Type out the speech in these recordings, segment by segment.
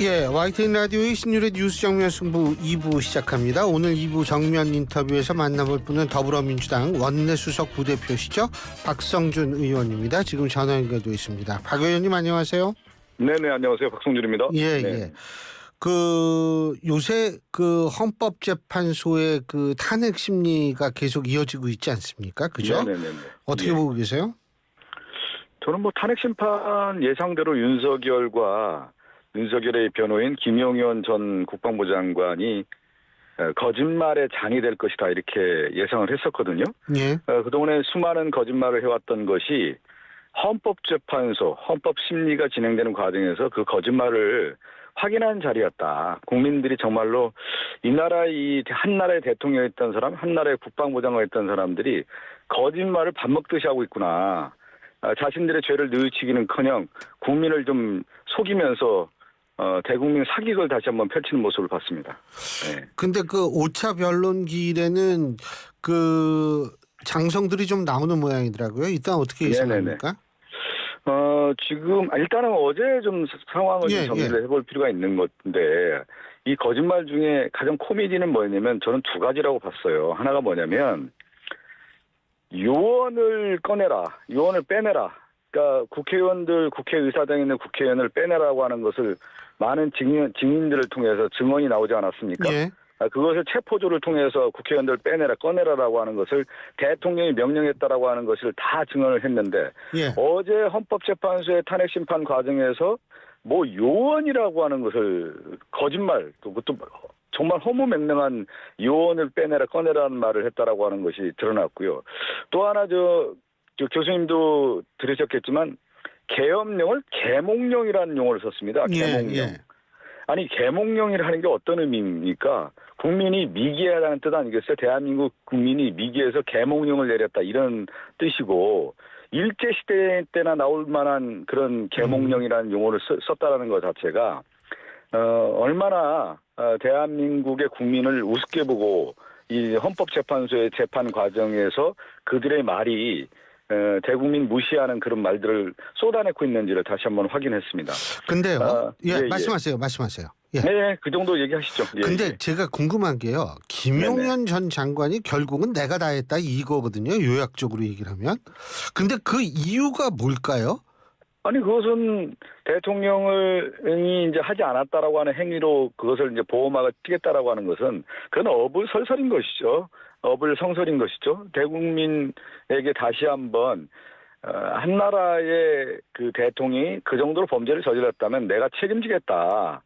예, YTN 라디오의 신율의 뉴스 정면 승부 2부 시작합니다. 오늘 2부 정면 인터뷰에서 만나볼 분은 더불어민주당 원내수석 부대표시죠. 박성준 의원입니다. 지금 전화 연결돼 있습니다. 박 의원님 안녕하세요. 네네, 안녕하세요. 박성준입니다. 예, 네. 예. 요새 헌법재판소의 탄핵 심리가 계속 이어지고 있지 않습니까? 그죠? 네네네. 어떻게 예. 보고 계세요? 저는 탄핵 심판 예상대로 윤석열의 변호인 김용현 전 국방부 장관이 거짓말의 장이 될 것이다 이렇게 예상을 했었거든요. 예. 그동안에 수많은 거짓말을 해왔던 것이 헌법재판소, 헌법심리가 진행되는 과정에서 그 거짓말을 확인한 자리였다. 국민들이 정말로 이 한 나라의 대통령이었던 사람, 한 나라의 국방부 장관이었던 사람들이 거짓말을 밥 먹듯이 하고 있구나. 자신들의 죄를 뉘우치기는커녕 국민을 좀 속이면서 대국민 사기극을 다시 한번 펼치는 모습을 봤습니다. 네. 근데 5차 변론길에는 장성들이 좀 나오는 모양이더라고요. 일단 어떻게 예상합니까? 지금 일단은 어제 좀 상황을 좀 정리를 해볼 필요가 있는 건데 이 거짓말 중에 가장 코미디는 뭐냐면 저는 두 가지라고 봤어요. 하나가 뭐냐면 요원을 꺼내라, 요원을 빼내라. 그러니까 국회의사당에 있는 국회의원을 빼내라고 하는 것을 많은 증인들을 통해서 증언이 나오지 않았습니까? 예. 그것을 체포조를 통해서 국회의원들 빼내라, 꺼내라라고 하는 것을 대통령이 명령했다라고 하는 것을 다 증언을 했는데 예. 어제 헌법재판소의 탄핵심판 과정에서 요원이라고 하는 것을 거짓말, 그것도 정말 허무맹랑한 요원을 빼내라, 꺼내라는 말을 했다라고 하는 것이 드러났고요. 또 하나 저 교수님도 들으셨겠지만 계엄령을 계몽령이라는 용어를 썼습니다. 계몽령. 예. 아니 계몽령이라는 게 어떤 의미입니까? 국민이 미개하다는 뜻 아니겠어요? 대한민국 국민이 미개해서 계몽령을 내렸다 이런 뜻이고 일제시대 때나 나올 만한 그런 계몽령이라는 용어를 썼다라는 것 자체가 얼마나 대한민국의 국민을 우습게 보고 이 헌법재판소의 재판 과정에서 그들의 말이 대국민 무시하는 그런 말들을 쏟아내고 있는지를 다시 한번 확인했습니다. 근데요. 말씀하세요. 예. 네, 그 정도 얘기하시죠. 근데 제가 궁금한 게요. 김용현 전 장관이 결국은 내가 다 했다 이거거든요. 요약적으로 얘기를 하면. 근데 그 이유가 뭘까요? 아니 그것은 대통령이 이제 하지 않았다라고 하는 행위로 그것을 이제 보호막을 띄겠다라고 하는 것은 그건 어불설설인 것이죠. 어불성설인 것이죠. 대국민에게 다시 한번 한 나라의 그 대통령이 그 정도로 범죄를 저질렀다면 내가 책임지겠다.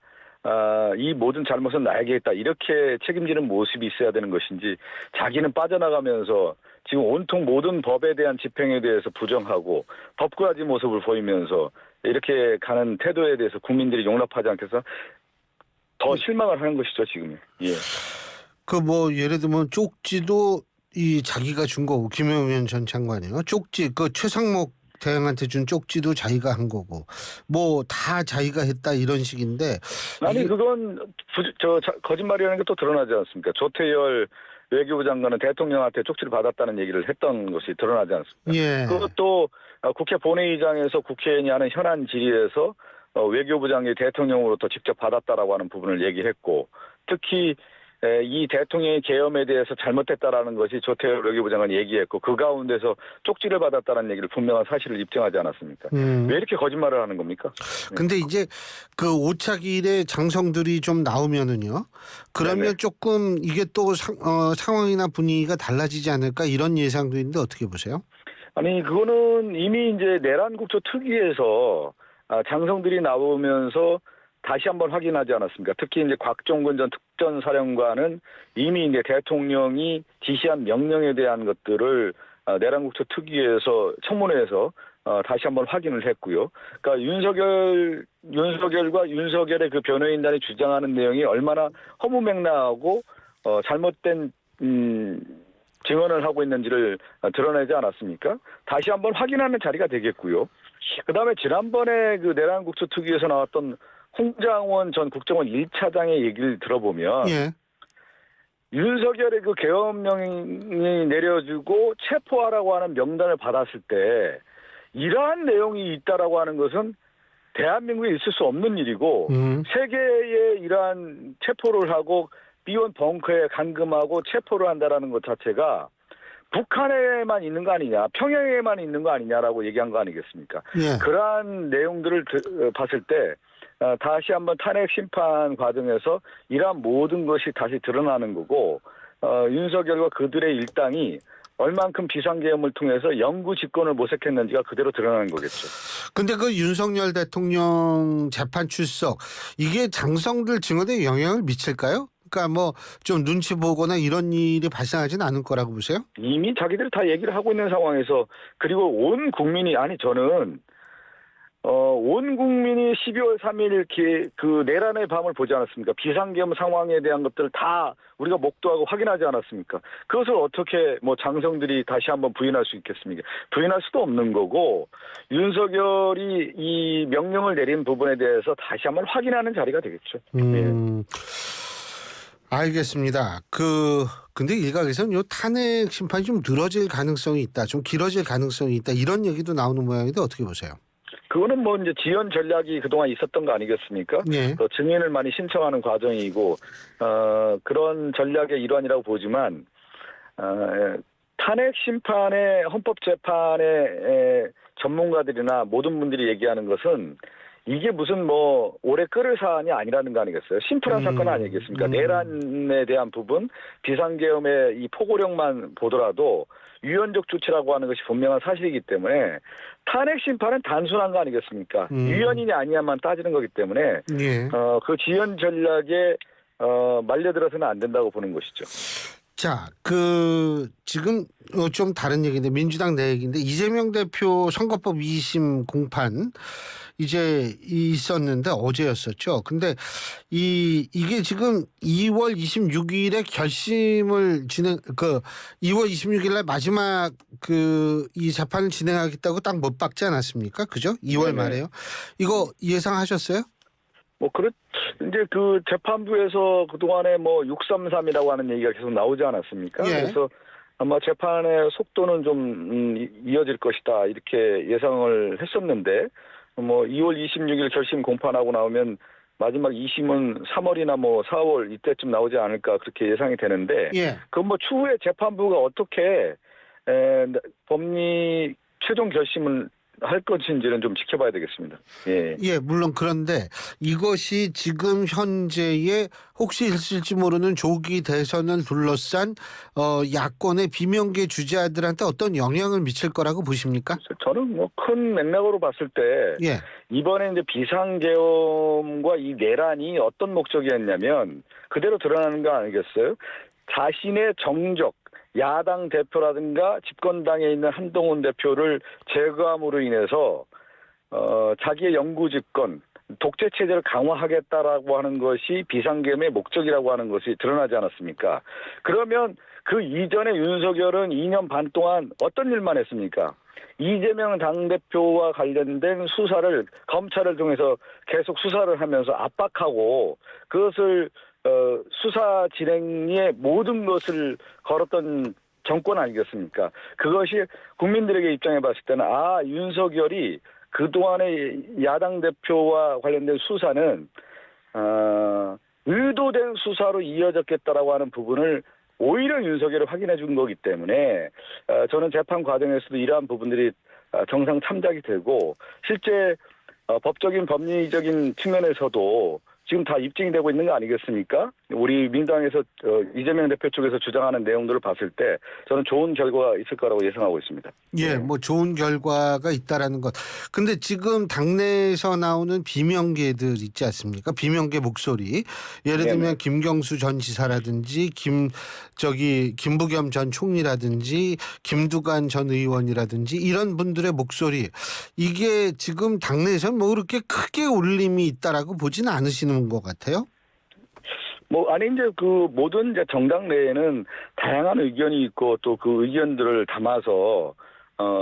이 모든 잘못은 나에게 있다. 이렇게 책임지는 모습이 있어야 되는 것인지 자기는 빠져나가면서 지금 온통 모든 법에 대한 집행에 대해서 부정하고 법꾸라지 모습을 보이면서 이렇게 가는 태도에 대해서 국민들이 용납하지 않겠어 더 실망을 하는 것이죠, 지금. 예. 예를 들면 쪽지도 자기가 준 거고 김용현 전 장관이요. 쪽지 최상목 대행한테 준 쪽지도 자기가 한 거고 다 자기가 했다 이런 식인데 아니 그건 거짓말이라는 게 또 드러나지 않습니까? 조태열 외교부 장관은 대통령한테 쪽지를 받았다는 얘기를 했던 것이 드러나지 않습니까? 예. 그것도 국회 본회의장에서 국회의원이 하는 현안 질의에서 외교부장이 대통령으로부터 직접 받았다라고 하는 부분을 얘기했고 특히 이 대통령의 계엄에 대해서 잘못했다라는 것이 조태열 외교부 장관이 얘기했고 그 가운데서 쪽지를 받았다는 얘기를 분명한 사실을 입증하지 않았습니까? 왜 이렇게 거짓말을 하는 겁니까? 근데 이제 5차 길에 장성들이 좀 나오면은요. 그러면 네네. 조금 이게 또 상황이나 분위기가 달라지지 않을까 이런 예상도 있는데 어떻게 보세요? 아니 그거는 이미 이제 내란국조 특위에서 장성들이 나오면서 다시 한번 확인하지 않았습니까? 특히 이제 곽종근 전 특전사령관은 이미 이제 대통령이 지시한 명령에 대한 것들을 내란국조 특위에서 청문회에서 다시 한번 확인을 했고요. 그러니까 윤석열과 윤석열의 그 변호인단이 주장하는 내용이 얼마나 허무맹랑하고 잘못된 증언을 하고 있는지를 드러내지 않았습니까? 다시 한번 확인하는 자리가 되겠고요. 그다음에 지난번에 그 내란국조 특위에서 나왔던 홍장원 전 국정원 1차장의 얘기를 들어보면 예. 윤석열의 그 계엄령이 내려지고 체포하라고 하는 명단을 받았을 때 이러한 내용이 있다라고 하는 것은 대한민국에 있을 수 없는 일이고 세계에 이러한 체포를 하고 비원 벙커에 감금하고 체포를 한다라는 것 자체가 북한에만 있는 거 아니냐, 평양에만 있는 거 아니냐라고 얘기한 거 아니겠습니까? 예. 그러한 내용들을 봤을 때 다시 한번 탄핵 심판 과정에서 이러한 모든 것이 다시 드러나는 거고 윤석열과 그들의 일당이 얼만큼 비상계엄을 통해서 영구 집권을 모색했는지가 그대로 드러나는 거겠죠. 근데 그 윤석열 대통령 재판 출석 이게 장성들 증언에 영향을 미칠까요? 그러니까 뭐 좀 눈치 보거나 이런 일이 발생하지는 않을 거라고 보세요? 이미 자기들이 다 얘기를 하고 있는 상황에서 그리고 온 국민이 저는 온 국민이 12월 3일 그 내란의 밤을 보지 않았습니까? 비상계엄 상황에 대한 것들을 다 우리가 목도하고 확인하지 않았습니까? 그것을 어떻게 뭐 장성들이 다시 한번 부인할 수 있겠습니까? 부인할 수도 없는 거고 윤석열이 이 명령을 내린 부분에 대해서 다시 한번 확인하는 자리가 되겠죠. 알겠습니다. 근데 일각에서는 요 탄핵 심판이 좀 늘어질 가능성이 있다, 좀 길어질 가능성이 있다 이런 얘기도 나오는 모양인데 어떻게 보세요? 그거는 뭐 이제 지연 전략이 그동안 있었던 거 아니겠습니까? 예. 증인을 많이 신청하는 과정이고 그런 전략의 일환이라고 보지만 탄핵 심판의 헌법재판의 전문가들이나 모든 분들이 얘기하는 것은 이게 무슨 뭐 오래 끓을 사안이 아니라는 거 아니겠어요? 심플한 사건 아니겠습니까? 내란에 대한 부분, 비상계엄의 이 포고령만 보더라도 유연적 조치라고 하는 것이 분명한 사실이기 때문에 탄핵 심판은 단순한 거 아니겠습니까? 유연이냐 아니냐만 따지는 거기 때문에 예. 그 지연 전략에 말려들어서는 안 된다고 보는 것이죠. 자, 지금 좀 다른 얘기인데 민주당 내 얘기인데 이재명 대표 선거법 2심 공판 이제 있었는데 어제였었죠. 근데 이게 지금 2월 26일에 결심을 2월 26일날 마지막 이 재판을 진행하겠다고 딱 못 박지 않았습니까? 그죠? 2월 네네. 말에요. 이거 예상하셨어요? 이제 그 재판부에서 그동안에 뭐 633이라고 하는 얘기가 계속 나오지 않았습니까? 예. 그래서 아마 재판의 속도는 좀 이어질 것이다 이렇게 예상을 했었는데 뭐 2월 26일 결심 공판하고 나오면 마지막 2심은 3월이나 뭐 4월 이때쯤 나오지 않을까 그렇게 예상이 되는데 예. 그건 뭐 추후에 재판부가 어떻게 법리 최종 결심을 할 것인지는 좀 지켜봐야 되겠습니다. 예. 예, 물론 그런데 이것이 지금 현재의 혹시 있을지 모르는 조기 대선을 둘러싼 야권의 비명계 주자들한테 어떤 영향을 미칠 거라고 보십니까? 저는 뭐 큰 맥락으로 봤을 때 예. 이번에 이제 비상계엄과 이 내란이 어떤 목적이었냐면 그대로 드러나는 거 아니겠어요? 자신의 정적 야당 대표라든가 집권당에 있는 한동훈 대표를 제거함으로 인해서 자기의 영구 집권, 독재 체제를 강화하겠다라고 하는 것이 비상계엄의 목적이라고 하는 것이 드러나지 않았습니까? 그러면 그 이전에 윤석열은 2년 반 동안 어떤 일만 했습니까? 이재명 당대표와 관련된 수사를 검찰을 통해서 계속 수사를 하면서 압박하고 그것을 수사 진행에 모든 것을 걸었던 정권 아니겠습니까? 그것이 국민들에게 입장해 봤을 때는 윤석열이 그동안의 야당 대표와 관련된 수사는 의도된 수사로 이어졌겠다라고 하는 부분을 오히려 윤석열을 확인해 준 거기 때문에 저는 재판 과정에서도 이러한 부분들이 정상 참작이 되고 실제 법적인 법리적인 측면에서도 지금 다 입증이 되고 있는 거 아니겠습니까? 우리 민주당에서 이재명 대표 쪽에서 주장하는 내용들을 봤을 때 저는 좋은 결과가 있을 거라고 예상하고 있습니다. 예, 뭐 좋은 결과가 있다라는 것. 근데 지금 당내에서 나오는 비명계들 있지 않습니까? 비명계 목소리. 예를 들면 네네. 김경수 전 지사라든지 김부겸 전 총리라든지 김두관 전 의원이라든지 이런 분들의 목소리. 이게 지금 당내에서는 뭐 그렇게 크게 울림이 있다라고 보지는 않으시는 것 같아요. 이제 그 모든 이제 정당 내에는 다양한 의견이 있고 또 그 의견들을 담아서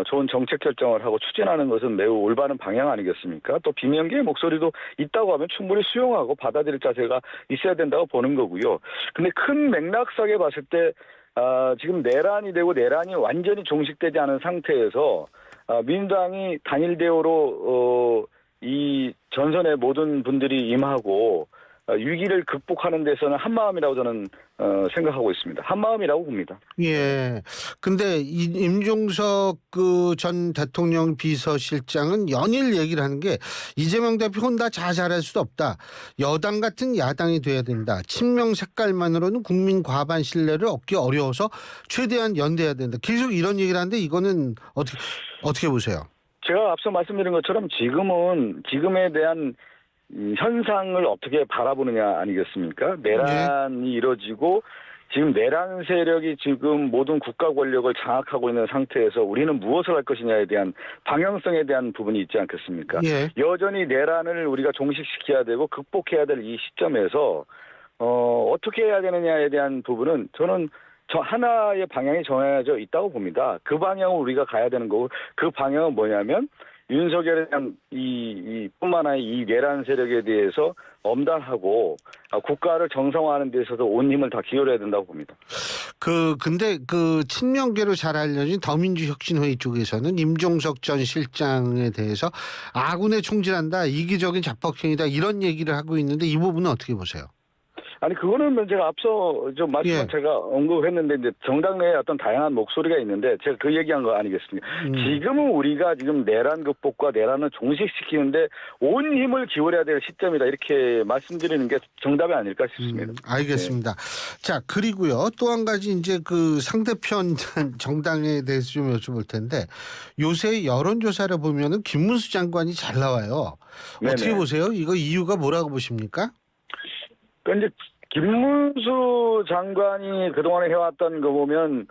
좋은 정책 결정을 하고 추진하는 것은 매우 올바른 방향 아니겠습니까? 또 비명계의 목소리도 있다고 하면 충분히 수용하고 받아들일 자세가 있어야 된다고 보는 거고요. 근데 큰 맥락상에 봤을 때 지금 내란이 되고 내란이 완전히 종식되지 않은 상태에서 민주당이 단일 대우로 이 전선의 모든 분들이 임하고 위기를 극복하는 데서는 한마음이라고 저는 생각하고 있습니다. 한마음이라고 봅니다. 예. 근데 이 임종석 그 전 대통령 비서실장은 연일 얘기를 하는 게 이재명 대표 혼자 잘할 수도 없다. 여당 같은 야당이 돼야 된다. 친명 색깔만으로는 국민 과반 신뢰를 얻기 어려워서 최대한 연대해야 된다. 계속 이런 얘기를 하는데 이거는 어떻게 보세요? 제가 앞서 말씀드린 것처럼 지금에 대한 현상을 어떻게 바라보느냐 아니겠습니까? 내란이 이뤄지고 지금 내란 세력이 지금 모든 국가 권력을 장악하고 있는 상태에서 우리는 무엇을 할 것이냐에 대한 방향성에 대한 부분이 있지 않겠습니까? 예. 여전히 내란을 우리가 종식시켜야 되고 극복해야 될 이 시점에서 어떻게 해야 되느냐에 대한 부분은 저는 하나의 방향이 정해져 있다고 봅니다. 그 방향으로 우리가 가야 되는 거고 그 방향은 뭐냐면 윤석열에 대한 뿐만 아니라 이 내란 세력에 대해서 엄단하고 국가를 정상화하는 데 있어서 온 힘을 다 기울여야 된다고 봅니다. 근데 친명계로 잘 알려진 더민주혁신회의 쪽에서는 임종석 전 실장에 대해서 아군에 총질한다, 이기적인 자폭행위다 이런 얘기를 하고 있는데 이 부분은 어떻게 보세요? 아니 그거는 제가 앞서 좀 말씀을 제가 언급했는데 이제 정당 내에 어떤 다양한 목소리가 있는데 제가 그 얘기한 거 아니겠습니까? 지금은 우리가 지금 내란 극복과 내란을 종식시키는데 온 힘을 기울여야 될 시점이다 이렇게 말씀드리는 게 정답이 아닐까 싶습니다. 알겠습니다. 네. 자 그리고요 또 한 가지 이제 그 상대편 정당에 대해서 좀 여쭤볼 텐데 요새 여론조사를 보면은 김문수 장관이 잘 나와요. 네네. 어떻게 보세요? 이거 이유가 뭐라고 보십니까? 그러니까 이제 김문수 장관이 그동안에 해왔던 거 보면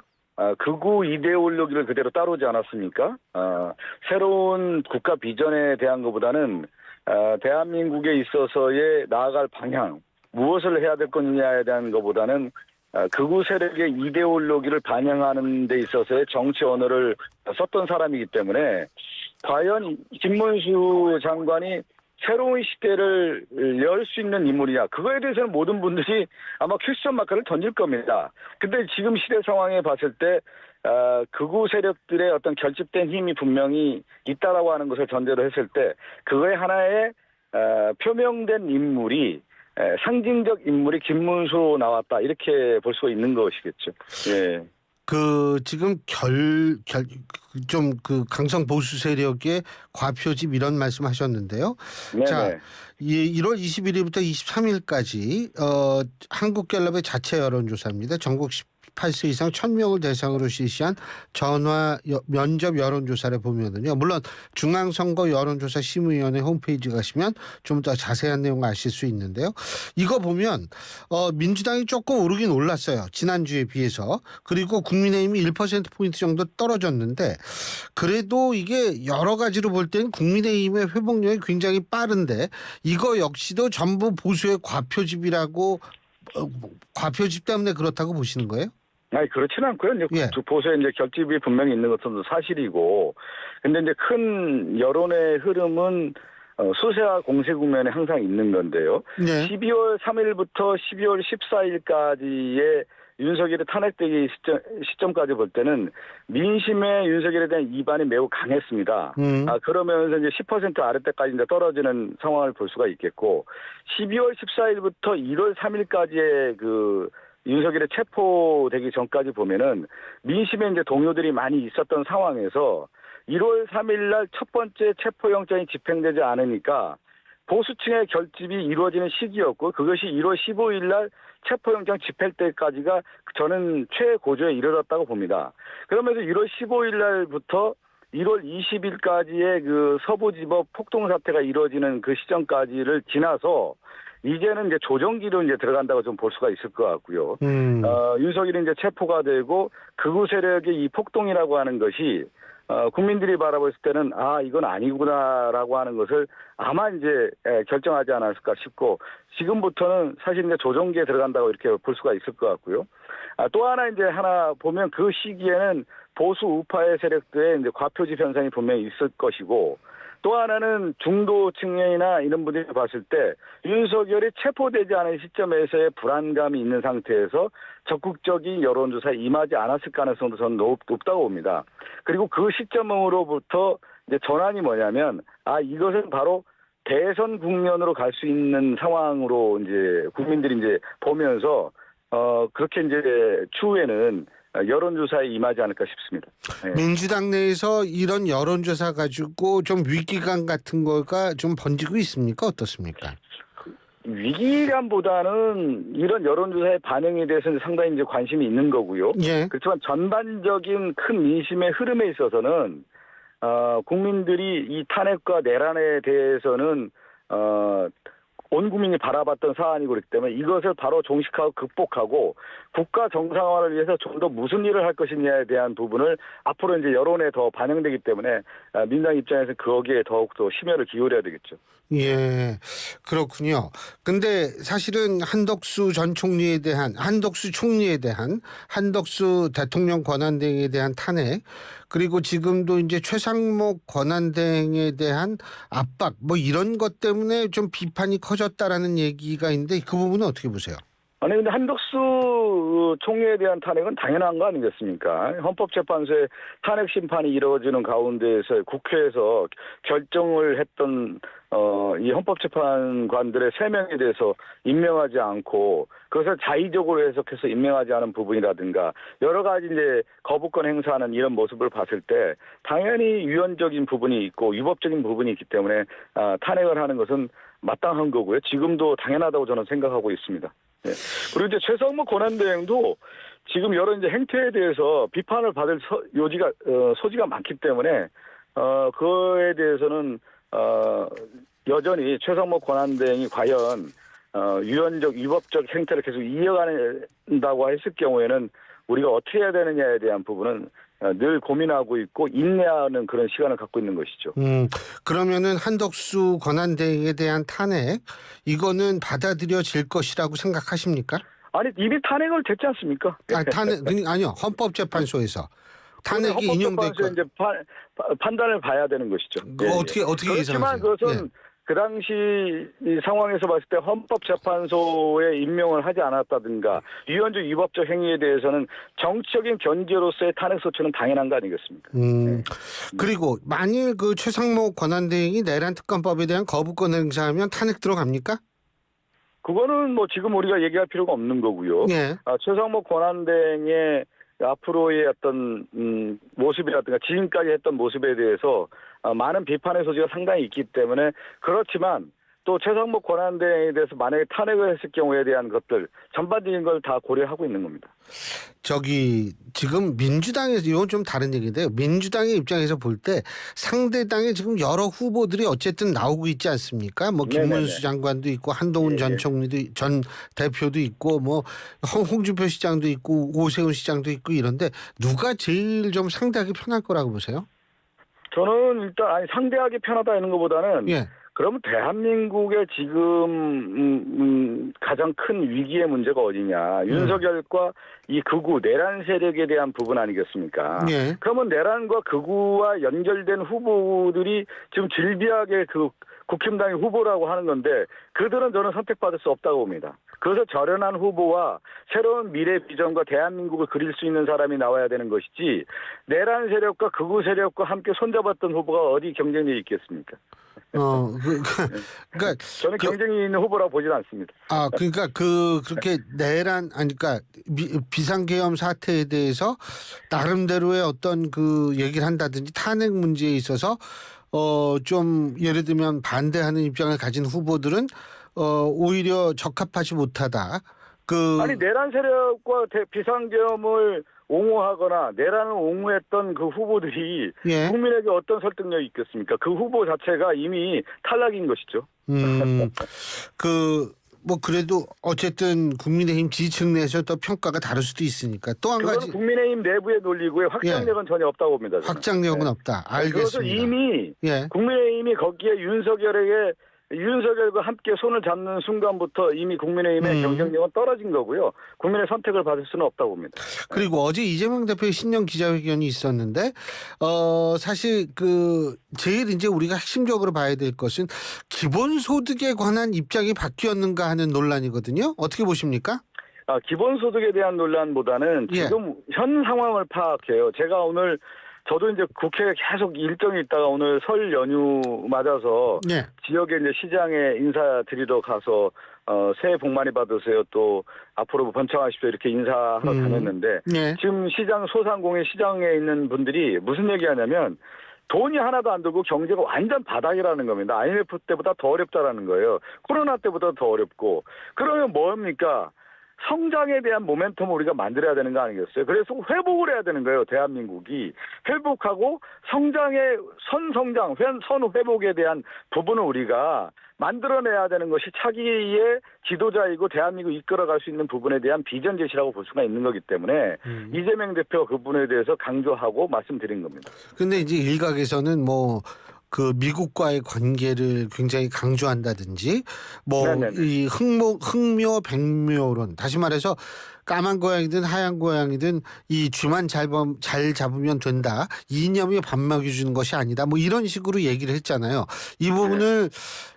극우 이데올로기를 그대로 따르지 않았습니까? 새로운 국가 비전에 대한 것보다는 대한민국에 있어서의 나아갈 방향, 무엇을 해야 될 것이냐에 대한 것보다는 극우 세력의 이데올로기를 반영하는 데 있어서의 정치 언어를 썼던 사람이기 때문에 과연 김문수 장관이 새로운 시대를 열 수 있는 인물이냐. 그거에 대해서는 모든 분들이 아마 퀘스천 마크를 던질 겁니다. 근데 지금 시대 상황에 봤을 때 극우 세력들의 어떤 결집된 힘이 분명히 있다라고 하는 것을 전제로 했을 때 그거에 하나의 표명된 인물이 상징적 인물이 김문수로 나왔다. 이렇게 볼 수가 있는 것이겠죠. 예. 지금 좀 강성 보수 세력의 과표집 이런 말씀하셨는데요. 네네. 자, 1월 21일부터 23일까지 한국갤럽의 자체 여론조사입니다. 전국 18세 이상 1,000명을 대상으로 실시한 전화 면접 여론조사를 보면은요. 물론 중앙선거 여론조사 심의위원회 홈페이지 가시면 좀 더 자세한 내용을 아실 수 있는데요. 이거 보면 민주당이 조금 오르긴 올랐어요. 지난주에 비해서. 그리고 국민의힘이 1%포인트 정도 떨어졌는데 그래도 이게 여러 가지로 볼 때는 국민의힘의 회복력이 굉장히 빠른데 이거 역시도 전부 보수의 과표집이라고 과표집 때문에 그렇다고 보시는 거예요? 아니, 그렇지는 않고요. 이제 예. 보수에 이제 결집이 분명히 있는 것은 사실이고, 근데 이제 큰 여론의 흐름은 수세와 공세 국면에 항상 있는 건데요. 네. 12월 3일부터 12월 14일까지의 윤석열이 탄핵되기 시점까지 볼 때는 민심의 윤석열에 대한 이반이 매우 강했습니다. 그러면서 이제 10% 아래때까지 이제 떨어지는 상황을 볼 수가 있겠고, 12월 14일부터 1월 3일까지의 윤석열이 체포되기 전까지 보면은 민심의 이제 동요들이 많이 있었던 상황에서 1월 3일 날 첫 번째 체포영장이 집행되지 않으니까 보수층의 결집이 이루어지는 시기였고 그것이 1월 15일 날 체포영장 집행 때까지가 저는 최고조에 이르렀다고 봅니다. 그러면서 1월 15일 날부터 1월 20일까지의 서부지법 폭동 사태가 이루어지는 그 시점까지를 지나서 이제는 이제 조정기로 이제 들어간다고 좀 볼 수가 있을 것 같고요. 윤석열이 이제 체포가 되고 극우 세력의 이 폭동이라고 하는 것이 국민들이 바라봤을 때는 이건 아니구나라고 하는 것을 아마 이제 결정하지 않았을까 싶고 지금부터는 사실 이제 조정기에 들어간다고 이렇게 볼 수가 있을 것 같고요. 또 하나 이제 하나 보면 그 시기에는 보수 우파의 세력들의 이제 과표집 현상이 분명히 있을 것이고 또 하나는 중도층이나 이런 분들이 봤을 때 윤석열이 체포되지 않은 시점에서의 불안감이 있는 상태에서 적극적인 여론조사에 임하지 않았을 가능성도 저는 높다고 봅니다. 그리고 그 시점으로부터 이제 전환이 뭐냐면 이것은 바로 대선 국면으로 갈 수 있는 상황으로 이제 국민들이 이제 보면서 그렇게 이제 추후에는 여론조사에 임하지 않을까 싶습니다. 네. 민주당 내에서 이런 여론조사 가지고 좀 위기감 같은 거가 좀 번지고 있습니까? 어떻습니까? 위기감보다는 이런 여론조사의 반응에 대해서는 상당히 이제 관심이 있는 거고요. 예. 그렇지만 전반적인 큰 민심의 흐름에 있어서는 국민들이 이 탄핵과 내란에 대해서는 온 국민이 바라봤던 사안이고 그렇기 때문에 이것을 바로 종식하고 극복하고 국가 정상화를 위해서 좀 더 무슨 일을 할 것이냐에 대한 부분을 앞으로 이제 여론에 더 반영되기 때문에 민주당 입장에서 거기에 더욱더 심혈을 기울여야 되겠죠. 예, 그렇군요. 근데 사실은 한덕수 총리에 대한 한덕수 대통령 권한대행에 대한 탄핵, 그리고 지금도 이제 최상목 권한대행에 대한 압박, 뭐 이런 것 때문에 좀 비판이 커졌다라는 얘기가 있는데 그 부분은 어떻게 보세요? 아니 근데 한덕수 총리에 대한 탄핵은 당연한 거 아니겠습니까? 헌법재판소의 탄핵 심판이 이루어지는 가운데에서 국회에서 결정을 했던 이 헌법재판관들의 3명에 대해서 임명하지 않고 그것을 자의적으로 해석해서 임명하지 않은 부분이라든가 여러 가지 이제 거부권 행사하는 이런 모습을 봤을 때 당연히 위헌적인 부분이 있고 위법적인 부분이 있기 때문에 탄핵을 하는 것은 마땅한 거고요. 지금도 당연하다고 저는 생각하고 있습니다. 네. 그리고 이제 최상목 권한대행도 지금 여러 이제 행태에 대해서 비판을 받을 소지가 많기 때문에 그거에 대해서는 여전히 최상목 권한대행이 과연 위헌적 위법적 행태를 계속 이어간다고 했을 경우에는 우리가 어떻게 해야 되느냐에 대한 부분은 늘 고민하고 있고 인내하는 그런 시간을 갖고 있는 것이죠. 그러면은 한덕수 권한대행에 대한 탄핵 이거는 받아들여질 것이라고 생각하십니까? 아니 이미 탄핵을 됐지 않습니까? 아니요. 헌법재판소에서 탄핵이 인용될 거. 이제 판단을 봐야 되는 것이죠. 어떻게 그렇지만 예상하세요? 그것은 그 당시 이 상황에서 봤을 때 헌법재판소에 임명을 하지 않았다든가 위헌적 위법적 행위에 대해서는 정치적인 견제로서의 탄핵 소추는 당연한 거 아니겠습니까? 그리고 만일 그 최상목 권한대행이 내란 특검법에 대한 거부권 행사하면 탄핵 들어갑니까? 그거는 뭐 지금 우리가 얘기할 필요가 없는 거고요. 예. 최상목 권한대행의 앞으로의 어떤 모습이라든가 지금까지 했던 모습에 대해서 많은 비판의 소지가 상당히 있기 때문에 그렇지만 또 최상목 권한대행에 대해서 만약에 탄핵을 했을 경우에 대한 것들 전반적인 걸 다 고려하고 있는 겁니다. 지금 민주당에서 이건 좀 다른 얘기인데요. 민주당의 입장에서 볼 때 상대당에 지금 여러 후보들이 어쨌든 나오고 있지 않습니까? 뭐 김문수 장관도 있고 한동훈 전 총리도 전 대표도 있고 뭐 홍준표 시장도 있고 오세훈 시장도 있고 이런데 누가 제일 좀 상대하기 편할 거라고 보세요? 저는 일단 상대하기 편하다 이런 것보다는 그러면 대한민국의 지금 가장 큰 위기의 문제가 어디냐. 윤석열과 이 극우 내란 세력에 대한 부분 아니겠습니까? 그러면 내란과 극우와 연결된 후보들이 지금 질비하게 그 국힘당의 후보라고 하는 건데 그들은 저는 선택받을 수 없다고 봅니다. 그래서 저련한 후보와 새로운 미래 비전과 대한민국을 그릴 수 있는 사람이 나와야 되는 것이지 내란 세력과 극우 세력과 함께 손잡았던 후보가 어디 경쟁력이 있겠습니까? 그러니까 저는 경쟁이 있는 후보라고 보지는 않습니다. 그러니까 그렇게 그러니까 비상계엄 사태에 대해서 나름대로의 어떤 그 얘기를 한다든지 탄핵 문제에 있어서 좀 예를 들면 반대하는 입장을 가진 후보들은 오히려 적합하지 못하다. 아니 내란 세력과 비상계엄을 옹호하거나 내란을 옹호했던 그 후보들이 국민에게 어떤 설득력이 있겠습니까? 그 후보 자체가 이미 탈락인 것이죠. 뭐 그래도 어쨌든 국민의힘 지지층 내에서 또 평가가 다를 수도 있으니까 또 한 가지 국민의힘 내부의 논리고요. 확장력은 전혀 없다고 봅니다. 저는. 확장력은 없다. 알겠습니다. 그래서 이미 국민의힘이 거기에 윤석열과 함께 손을 잡는 순간부터 이미 국민의힘의 경쟁력은 떨어진 거고요. 국민의 선택을 받을 수는 없다고 봅니다. 그리고 어제 이재명 대표의 신년 기자회견이 있었는데 사실 제일 이제 우리가 핵심적으로 봐야 될 것은 기본소득에 관한 입장이 바뀌었는가 하는 논란이거든요. 어떻게 보십니까? 기본소득에 대한 논란보다는 지금 현 상황을 파악해요. 제가 오늘 저도 이제 국회에 계속 일정이 있다가 오늘 설 연휴 맞아서 네. 지역에 이제 시장에 인사드리러 가서 새해 복 많이 받으세요. 또 앞으로 번창하십시오. 이렇게 인사하러 다녔는데 네. 지금 시장 소상공인 시장에 있는 분들이 무슨 얘기하냐면 돈이 하나도 안 들고 경제가 완전 바닥이라는 겁니다. IMF 때보다 더 어렵다라는 거예요. 코로나 때보다 더 어렵고. 그러면 뭐합니까? 성장에 대한 모멘텀을 우리가 만들어야 되는 거 아니겠어요? 그래서 회복을 해야 되는 거예요. 대한민국이. 회복하고 성장의 선성장, 선회복에 대한 부분을 우리가 만들어내야 되는 것이 차기의 지도자이고 대한민국 이끌어갈 수 있는 부분에 대한 비전 제시라고 볼 수가 있는 거기 때문에 이재명 대표가 그 부분에 대해서 강조하고 말씀드린 겁니다. 근데 이제 일각에서는 뭐 그 미국과의 관계를 굉장히 강조한다든지 뭐 이 흑묘 백묘론, 다시 말해서 까만 고양이든 하얀 고양이든 이 쥐만 잘 잡으면 된다, 이념이 밥 먹여주는 것이 아니다, 뭐 이런 식으로 얘기를 했잖아요. 이 부분을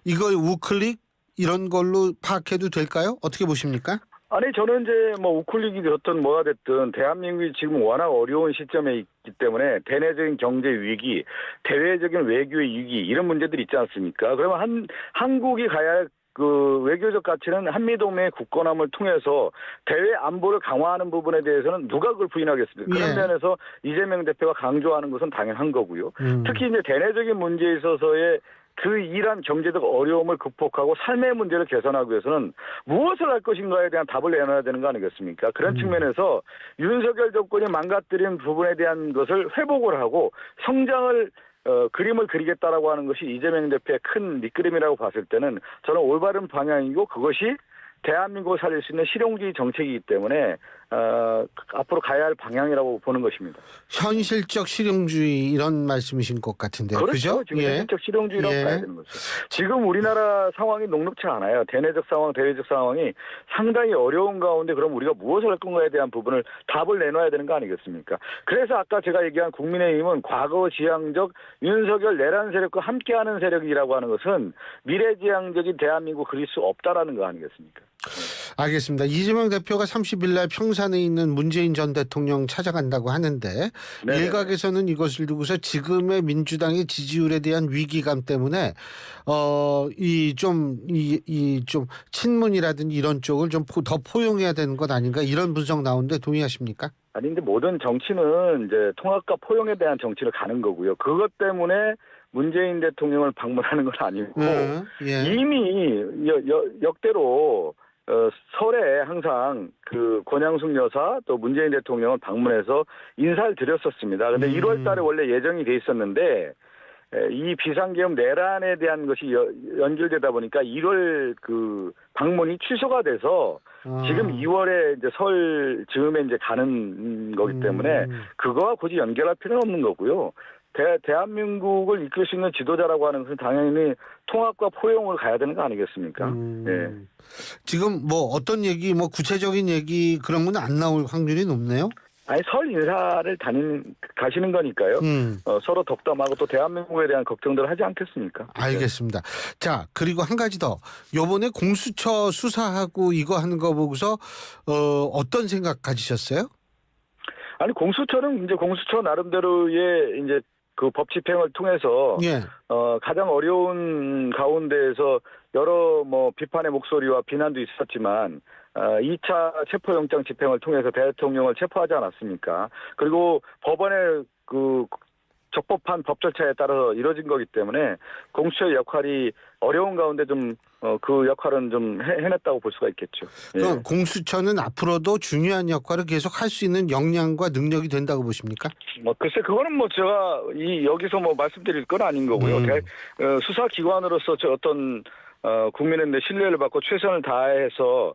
이걸 우클릭 이런 걸로 파악해도 될까요? 어떻게 보십니까? 아니 저는 이제 뭐 우클릭이 됐든 뭐가 됐든 대한민국이 지금 워낙 어려운 시점에 있기 때문에 대내적인 경제 위기, 대외적인 외교의 위기 이런 문제들이 있지 않습니까? 그러면 한국이 가야 할 그 외교적 가치는 한미동맹의 굳건함을 통해서 대외 안보를 강화하는 부분에 대해서는 누가 그걸 부인하겠습니까? 그런 면에서 이재명 대표가 강조하는 것은 당연한 거고요. 특히 이제 대내적인 문제에 있어서의 그 이란 경제적 어려움을 극복하고 삶의 문제를 개선하기 위해서는 무엇을 할 것인가에 대한 답을 내놔야 되는 거 아니겠습니까? 그런 측면에서 윤석열 정권이 망가뜨린 부분에 대한 것을 회복을 하고 성장을 그림을 그리겠다라고 하는 것이 이재명 대표의 큰 밑그림이라고 봤을 때는 저는 올바른 방향이고 그것이 대한민국을 살릴 수 있는 실용주의 정책이기 때문에 앞으로 가야 할 방향이라고 보는 것입니다. 현실적 실용주의 이런 말씀이신 것 같은데요. 그렇죠. 그죠? 지금 현실적 실용주의라고 봐야 되는 거죠. 지금 우리나라 상황이 녹록치 않아요. 대내적 상황, 대외적 상황이 상당히 어려운 가운데 그럼 우리가 무엇을 할 건가에 대한 부분을 답을 내놔야 되는 거 아니겠습니까? 그래서 아까 제가 얘기한 국민의힘은 과거 지향적 윤석열 내란 세력과 함께하는 세력이라고 하는 것은 미래지향적인 대한민국 그릴 수 없다라는 거 아니겠습니까? 알겠습니다. 이재명 대표가 30일 날 평산에 있는 문재인 전 대통령 찾아간다고 하는데 네네. 일각에서는 이것을 두고서 지금의 민주당의 지지율에 대한 위기감 때문에 이 좀 친문이라든지 이런 쪽을 좀 더 포용해야 되는 것 아닌가, 이런 분석 나오는데 동의하십니까? 아니 근데 모든 정치는 이제 통합과 포용에 대한 정치를 가는 거고요. 그것 때문에 문재인 대통령을 방문하는 건 아니고 이미 역대로 설에 항상 그 권양숙 여사 또 문재인 대통령을 방문해서 인사를 드렸었습니다. 그런데 1월 달에 원래 예정이 돼 있었는데 이 비상계엄 내란에 대한 것이 연결되다 보니까 1월 그 방문이 취소가 돼서 지금 2월에 이제 설 즈음에 이제 가는 거기 때문에 그거와 굳이 연결할 필요는 없는 거고요. 대한민국을 이끌 수 있는 지도자라고 하는 것은 당연히 통합과 포용을 가야 되는 거 아니겠습니까? 네. 지금 뭐 어떤 얘기, 뭐 구체적인 얘기 그런 건 안 나올 확률이 높네요. 아니 설 인사를 가시는 거니까요. 서로 덕담하고 또 대한민국에 대한 걱정들을 하지 않겠습니까? 알겠습니다. 자, 그리고 한 가지 더. 요번에 공수처 수사하고 이거 하는 거 보고서 어떤 생각 가지셨어요? 아니 공수처는 이제 공수처 나름대로의 이제 그 법 집행을 통해서 가장 어려운 가운데에서 여러 뭐 비판의 목소리와 비난도 있었지만 2차 체포영장 집행을 통해서 대통령을 체포하지 않았습니까? 그리고 법원의 그 적법한 법 절차에 따라서 이루어진 거기 때문에 공수처의 역할이 어려운 가운데 좀 그 역할은 좀 해냈다고 볼 수가 있겠죠. 그럼 공수처는 앞으로도 중요한 역할을 계속 할 수 있는 역량과 능력이 된다고 보십니까? 뭐 글쎄 그거는 뭐 제가 여기서 뭐 말씀드릴 건 아닌 거고요. 수사기관으로서 저 어떤 국민의 신뢰를 받고 최선을 다해서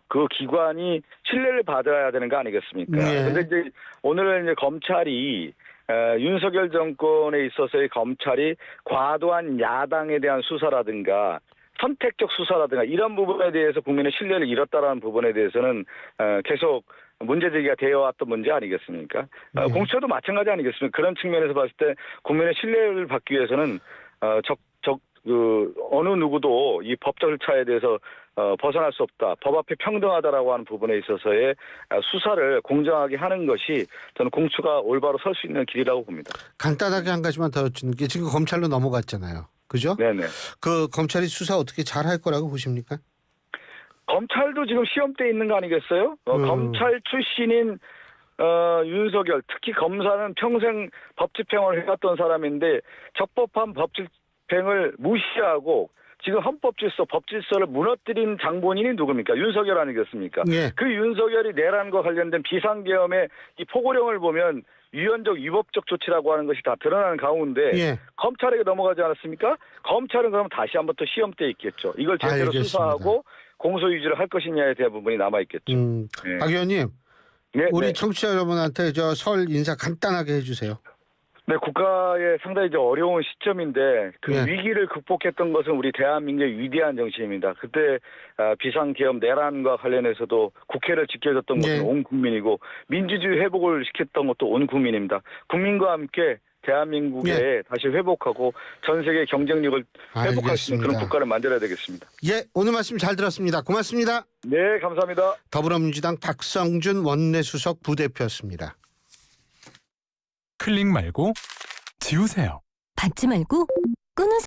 그 기관이 신뢰를 받아야 되는 거 아니겠습니까? 그런데 이제 오늘은 이제 검찰이 윤석열 정권에 있어서의 검찰이 과도한 야당에 대한 수사라든가 선택적 수사라든가 이런 부분에 대해서 국민의 신뢰를 잃었다라는 부분에 대해서는 계속 문제제기가 되어 왔던 문제 아니겠습니까? 공수처도 마찬가지 아니겠습니까? 그런 측면에서 봤을 때 국민의 신뢰를 받기 위해서는 어느 누구도 이 법 절차에 대해서 벗어날 수 없다. 법 앞에 평등하다라고 하는 부분에 있어서의 수사를 공정하게 하는 것이 저는 공수가 올바로 설 수 있는 길이라고 봅니다. 간단하게 한 가지만 더 여쭙는 게 지금 검찰로 넘어갔잖아요. 그죠? 네네. 그 검찰이 수사 어떻게 잘할 거라고 보십니까? 검찰도 지금 시험대에 있는 거 아니겠어요? 검찰 출신인 윤석열, 특히 검사는 평생 법집행을 해왔던 사람인데 적법한 법집행을 무시하고 지금 헌법질서, 법질서를 무너뜨린 장본인이 누굽니까? 윤석열 아니겠습니까? 예. 그 윤석열이 내란과 관련된 비상계엄의 이 포고령을 보면 유연적, 위법적 조치라고 하는 것이 다 드러나는 가운데 예. 검찰에게 넘어가지 않았습니까? 검찰은 그럼 다시 한번 또 시험대에 있겠죠. 이걸 제대로 알겠습니다. 수사하고 공소유지를 할 것이냐에 대한 부분이 남아있겠죠. 네. 박 의원님, 네, 우리 네. 청취자 여러분한테 저 설 인사 간단하게 해주세요. 네, 국가에 상당히 이제 어려운 시점인데 그 예. 위기를 극복했던 것은 우리 대한민국의 위대한 정신입니다. 그때 비상계엄 내란과 관련해서도 국회를 지켜줬던 것은 예. 온 국민이고 민주주의 회복을 시켰던 것도 온 국민입니다. 국민과 함께 대한민국에 다시 회복하고 전 세계 경쟁력을 회복할 수 있는 그런 알겠습니다. 국가를 만들어야 되겠습니다. 예, 오늘 말씀 잘 들었습니다. 고맙습니다. 네, 감사합니다. 더불어민주당 박성준 원내수석 부대표였습니다. 클릭 말고 지우세요. 받지 말고 끊으세요.